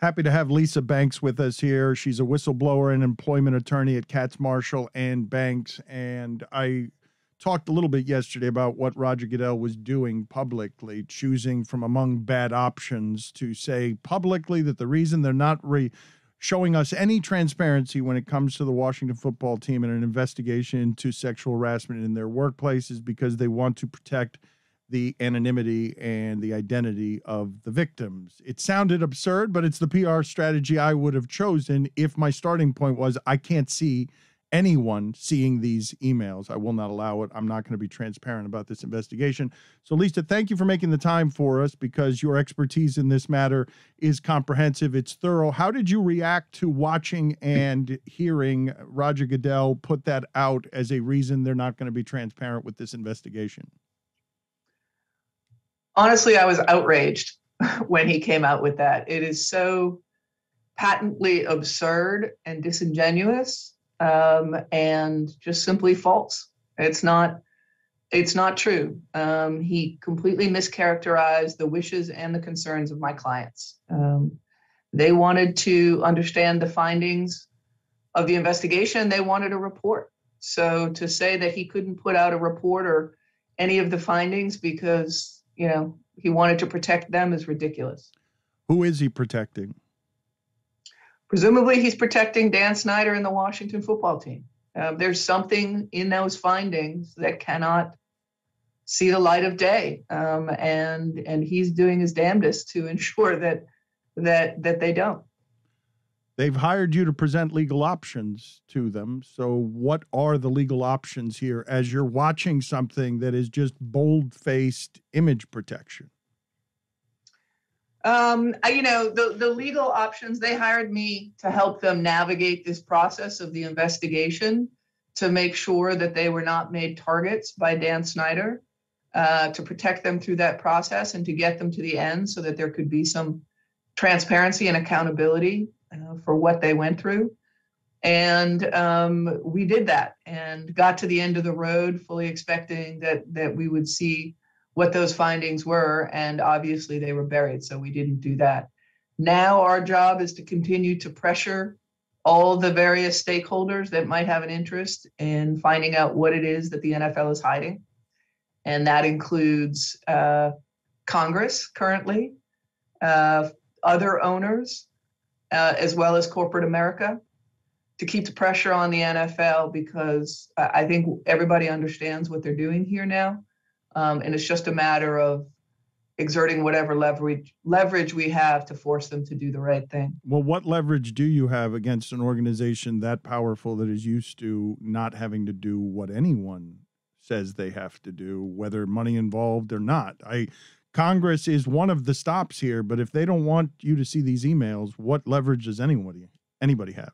Happy to have Lisa Banks with us here. She's a whistleblower and employment attorney at Katz Marshall and Banks. And I talked a little bit yesterday about what Roger Goodell was doing publicly, choosing from among bad options to say publicly that the reason they're not showing us any transparency when it comes to the Washington football team and an investigation into sexual harassment in their workplace is because they want to protect the anonymity and the identity of the victims. It sounded absurd, but it's the PR strategy I would have chosen if my starting point was I can't see anyone seeing these emails. I will not allow it. I'm not going to be transparent about this investigation. So, Lisa, thank you for making the time for us because your expertise in this matter is comprehensive. It's thorough. How did you react to watching and hearing Roger Goodell put that out as a reason they're not going to be transparent with this investigation? Honestly, I was outraged when he came out with that. It is so patently absurd and disingenuous, and just simply false. It's not true. He completely mischaracterized the wishes and the concerns of my clients. They wanted to understand the findings of the investigation. They wanted a report. So to say that he couldn't put out a report or any of the findings because he wanted to protect them is ridiculous. Who is he protecting? Presumably, he's protecting Dan Snyder and the Washington football team. There's something in those findings that cannot see the light of day, and he's doing his damnedest to ensure that they don't. They've hired you to present legal options to them. So what are the legal options here as you're watching something that is just bold-faced image protection? The legal options, they hired me to help them navigate this process of the investigation to make sure that they were not made targets by Dan Snyder, to protect them through that process and to get them to the end so that there could be some transparency and accountability for what they went through. And we did that and got to the end of the road fully expecting that we would see what those findings were. And obviously they were buried, so we didn't do that. Now our job is to continue to pressure all the various stakeholders that might have an interest in finding out what it is that the NFL is hiding. And that includes Congress currently, other owners, as well as corporate America, to keep the pressure on the NFL because I think everybody understands what they're doing here now. And it's just a matter of exerting whatever leverage we have to force them to do the right thing. Well, what leverage do you have against an organization that powerful that is used to not having to do what anyone says they have to do, whether money involved or not? Congress is one of the stops here, but if they don't want you to see these emails, what leverage does anybody have?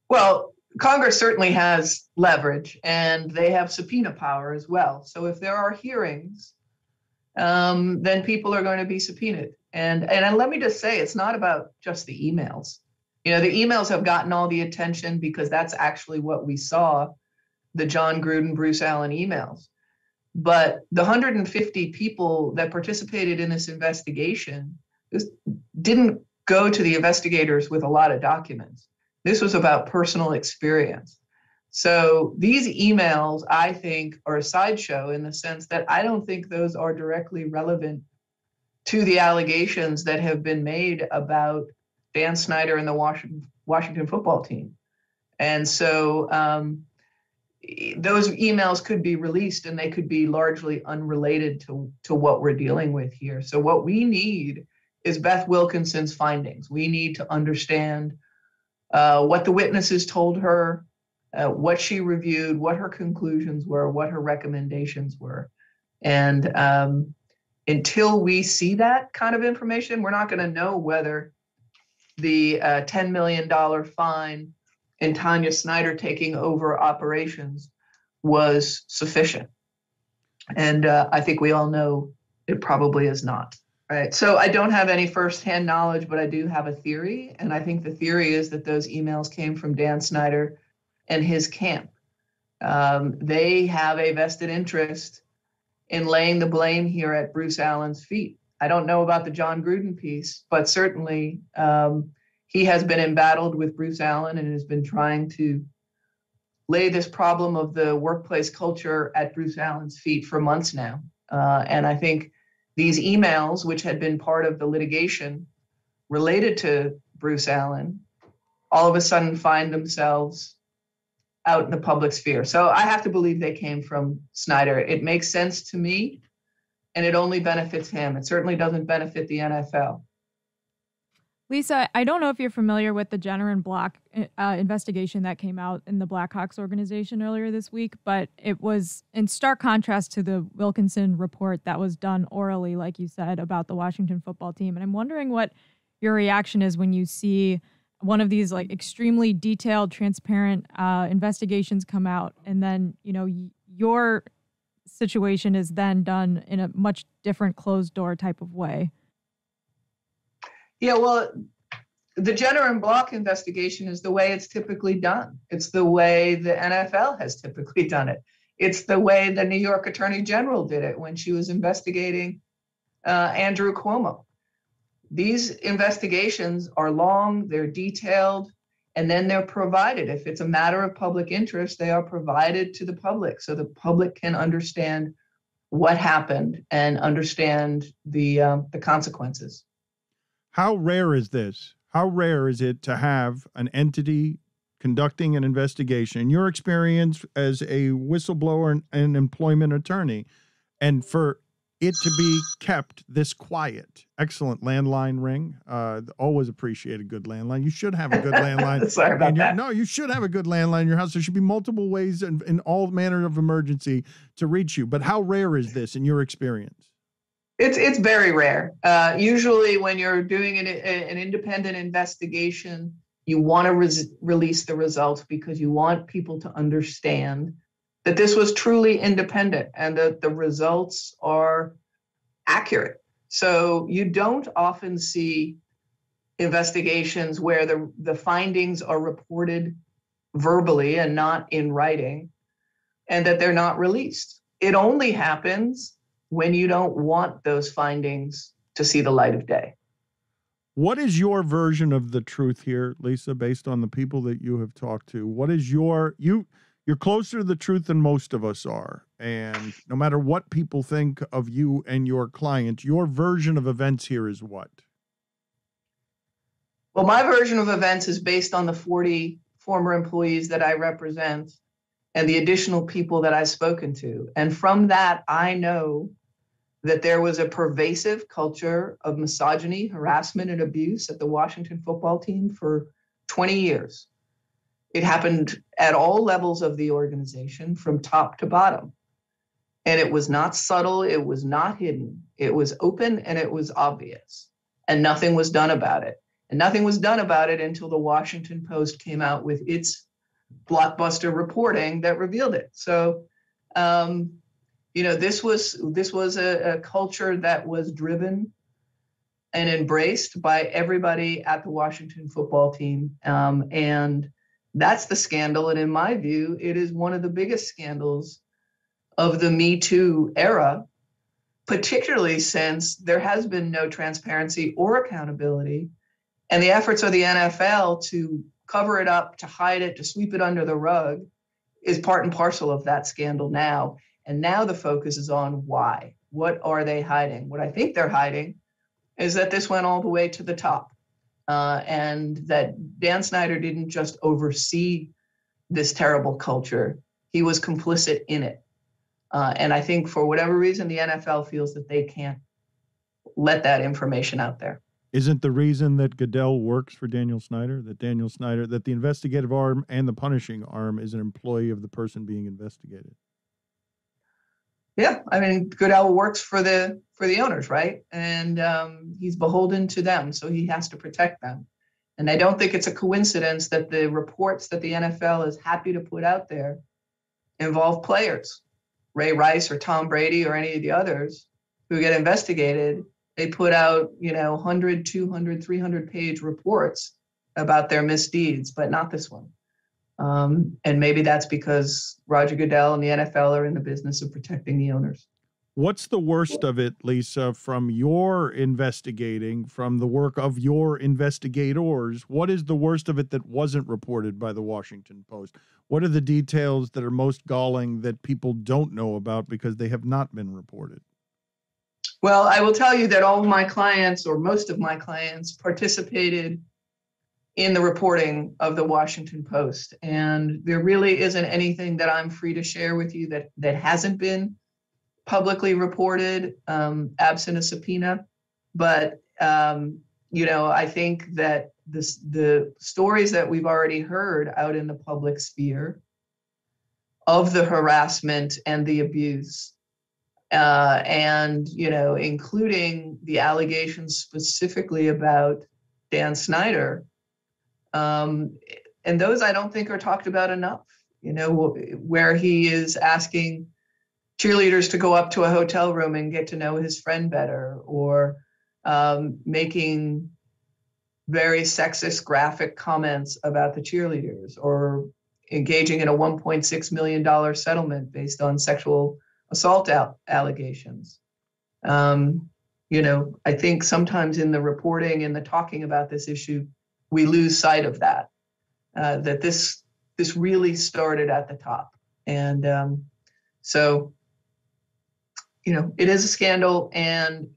Well, Congress certainly has leverage, and they have subpoena power as well. So if there are hearings, then people are going to be subpoenaed. And let me just say, it's not about just the emails. The emails have gotten all the attention because that's actually what we saw, the John Gruden, Bruce Allen emails. But the 150 people that participated in this investigation didn't go to the investigators with a lot of documents. This was about personal experience. So these emails, I think, are a sideshow in the sense that I don't think those are directly relevant to the allegations that have been made about Dan Snyder and the Washington football team. And so those emails could be released and they could be largely unrelated to what we're dealing with here. So what we need is Beth Wilkinson's findings. We need to understand what the witnesses told her, what she reviewed, what her conclusions were, what her recommendations were. And until we see that kind of information, we're not going to know whether the $10 million fine and Tanya Snyder taking over operations was sufficient. And I think we all know it probably is not. Right. So I don't have any firsthand knowledge, but I do have a theory. And I think the theory is that those emails came from Dan Snyder and his camp. They have a vested interest in laying the blame here at Bruce Allen's feet. I don't know about the John Gruden piece, but certainly he has been embattled with Bruce Allen and has been trying to lay this problem of the workplace culture at Bruce Allen's feet for months now. And I think these emails, which had been part of the litigation related to Bruce Allen, all of a sudden find themselves out in the public sphere. So I have to believe they came from Snyder. It makes sense to me, and it only benefits him. It certainly doesn't benefit the NFL. Lisa, I don't know if you're familiar with the Jenner and Block investigation that came out in the Blackhawks organization earlier this week, but it was in stark contrast to the Wilkinson report that was done orally, like you said, about the Washington football team. And I'm wondering what your reaction is when you see one of these like extremely detailed, transparent investigations come out, and then, you know, your situation is then done in a much different closed door type of way. Yeah, well, the Jenner and Block investigation is the way it's typically done. It's the way the NFL has typically done it. It's the way the New York Attorney General did it when she was investigating Andrew Cuomo. These investigations are long, they're detailed, and then they're provided. If it's a matter of public interest, they are provided to the public so the public can understand what happened and understand the consequences. How rare is this? How rare is it to have an entity conducting an investigation, in your experience as a whistleblower and employment attorney, and for it to be kept this quiet? Excellent landline ring. Always appreciate a good landline. You should have a good landline. Sorry about that. No, you should have a good landline in your house. There should be multiple ways in all manner of emergency to reach you. But how rare is this in your experience? It's very rare. Usually when you're doing an independent investigation, you want to release the results because you want people to understand that this was truly independent and that the results are accurate. So you don't often see investigations where the findings are reported verbally and not in writing, and that they're not released. It only happens when you don't want those findings to see the light of day. What is your version of the truth here, Lisa, based on the people that you have talked to? What is you're closer to the truth than most of us are. And no matter what people think of you and your client, your version of events here is what? Well, my version of events is based on the 40 former employees that I represent and the additional people that I've spoken to. And from that, I know that there was a pervasive culture of misogyny, harassment, and abuse at the Washington football team for 20 years. It happened at all levels of the organization, from top to bottom. And it was not subtle, it was not hidden. It was open and it was obvious. And nothing was done about it. And nothing was done about it until the Washington Post came out with its blockbuster reporting that revealed it. So, this was a culture that was driven and embraced by everybody at the Washington football team. And that's the scandal. And in my view, it is one of the biggest scandals of the Me Too era, particularly since there has been no transparency or accountability. And the efforts of the NFL to cover it up, to hide it, to sweep it under the rug is part and parcel of that scandal now. And now the focus is on why. What are they hiding? What I think they're hiding is that this went all the way to the top, and that Dan Snyder didn't just oversee this terrible culture. He was complicit in it. And I think for whatever reason, the NFL feels that they can't let that information out there. Isn't the reason that Goodell works for Daniel Snyder, that the investigative arm and the punishing arm is an employee of the person being investigated? Yeah, I mean, Goodell works for the owners, right? And he's beholden to them, so he has to protect them. And I don't think it's a coincidence that the reports that the NFL is happy to put out there involve players, Ray Rice or Tom Brady or any of the others who get investigated. They put out, 100, 200, 300-page reports about their misdeeds, but not this one. And maybe that's because Roger Goodell and the NFL are in the business of protecting the owners. What's the worst of it, Lisa, from your investigating, from the work of your investigators? What is the worst of it that wasn't reported by the Washington Post? What are the details that are most galling that people don't know about because they have not been reported? Well, I will tell you that all of my clients, or most of my clients, participated in the reporting of the Washington Post. And there really isn't anything that I'm free to share with you that hasn't been publicly reported, absent a subpoena. But, I think that the stories that we've already heard out in the public sphere of the harassment and the abuse, and, including the allegations specifically about Dan Snyder, and those I don't think are talked about enough, where he is asking cheerleaders to go up to a hotel room and get to know his friend better, or making very sexist graphic comments about the cheerleaders, or engaging in a $1.6 million settlement based on sexual assault allegations. I think sometimes in the reporting and the talking about this issue, we lose sight of that, that this really started at the top. And so it is a scandal, and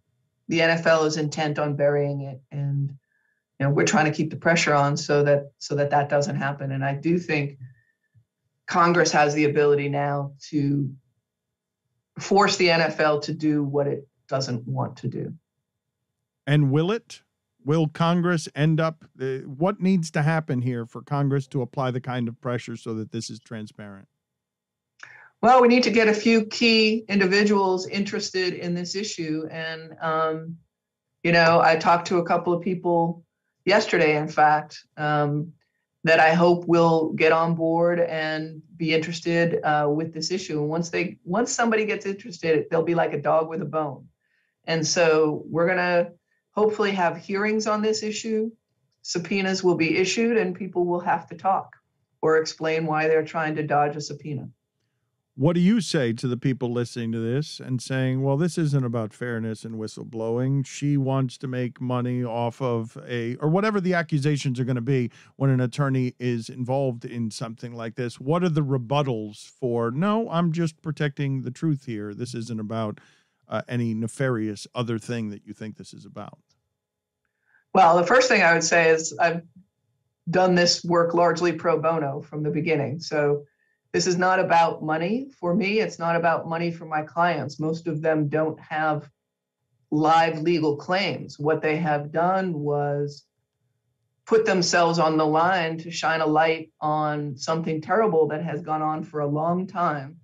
the NFL is intent on burying it. And, we're trying to keep the pressure on so that doesn't happen. And I do think Congress has the ability now to force the NFL to do what it doesn't want to do. And will it? Will Congress end up, what needs to happen here for Congress to apply the kind of pressure so that this is transparent? Well, we need to get a few key individuals interested in this issue. And, I talked to a couple of people yesterday, in fact, that I hope will get on board and be interested with this issue. And once somebody gets interested, they'll be like a dog with a bone. And so we're going to hopefully have hearings on this issue. Subpoenas will be issued, and people will have to talk or explain why they're trying to dodge a subpoena. What do you say to the people listening to this and saying, well, this isn't about fairness and whistleblowing. She wants to make money off of or whatever the accusations are going to be when an attorney is involved in something like this. What are the rebuttals for, no, I'm just protecting the truth here. This isn't about any nefarious other thing that you think this is about? Well, the first thing I would say is I've done this work largely pro bono from the beginning. So this is not about money for me. It's not about money for my clients. Most of them don't have live legal claims. What they have done was put themselves on the line to shine a light on something terrible that has gone on for a long time,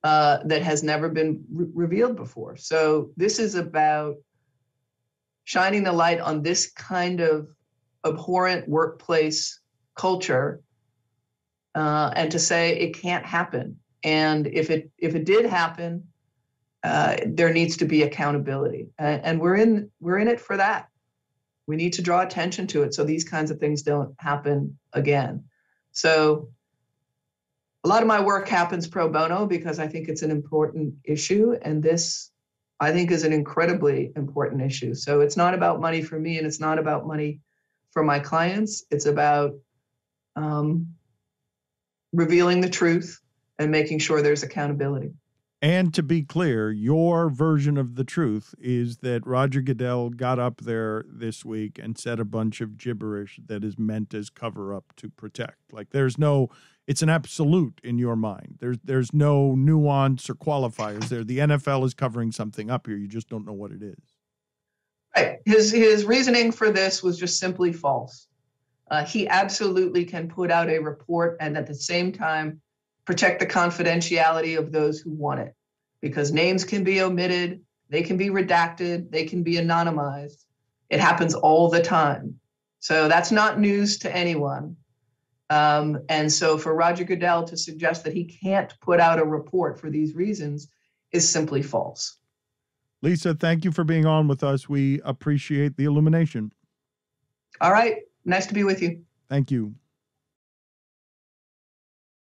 that has never been revealed before. So this is about shining the light on this kind of abhorrent workplace culture, and to say it can't happen. And if it did happen, there needs to be accountability. And we're in it for that. We need to draw attention to it so these kinds of things don't happen again. So a lot of my work happens pro bono because I think it's an important issue. And this, I think, is an incredibly important issue. So it's not about money for me, and it's not about money for my clients. It's about revealing the truth and making sure there's accountability. And to be clear, your version of the truth is that Roger Goodell got up there this week and said a bunch of gibberish that is meant as cover up to protect. Like it's an absolute in your mind. There's no nuance or qualifiers there. The NFL is covering something up here. You just don't know what it is. Right. His reasoning for this was just simply false. He absolutely can put out a report and at the same time protect the confidentiality of those who want it, because names can be omitted, they can be redacted, they can be anonymized. It happens all the time. So that's not news to anyone. And so for Roger Goodell to suggest that he can't put out a report for these reasons is simply false. Lisa, thank you for being on with us. We appreciate the illumination. All right. Nice to be with you. Thank you.